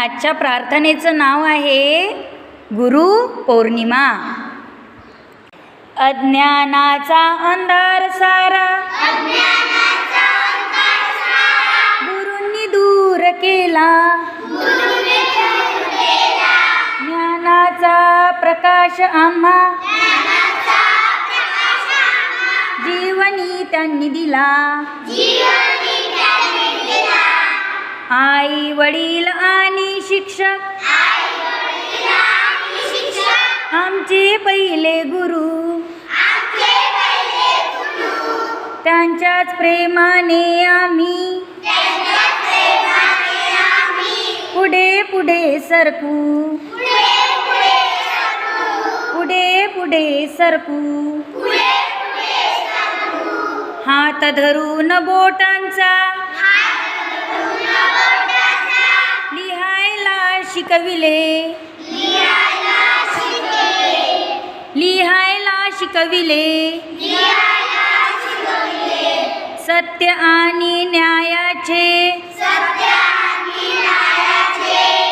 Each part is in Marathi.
आजच्या प्रार्थनेचं नाव आहे गुरु पौर्णिमा. अज्ञानाचा अंधार सारा गुरूंनी दूर केला, ज्ञानाचा प्रकाश आम्हा जीवनी त्यांनी दिला. आई वडील आणि शिक्षक आमचे पहिले गुरु, त्यांच्याच प्रेमाने आम्ही पुढे पुढे सरकू, पुढे पुढे सरकू. हात धरून बोटांचा लिहायला शिकविले, लिहायला शिकविले. सत्य आणि न्यायाचे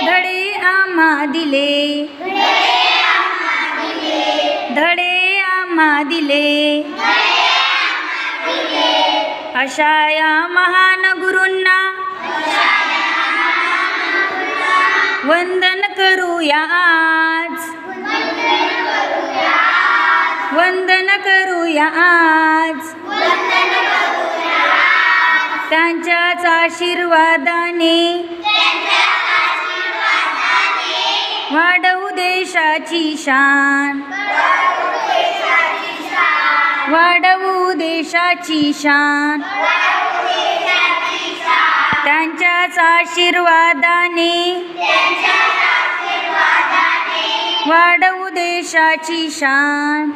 धडे आम्हा दिले, धडे आम्हा दिले. अशा या महान गुरूंना वंदन करूया आज, वंदन करूया आज. त्यांच्याच आशीर्वादाने वाढवू देशाची शान, वाढवू देशाची शान. त्यांच्याच आशीर्वादाने वाढवू देशाची शान.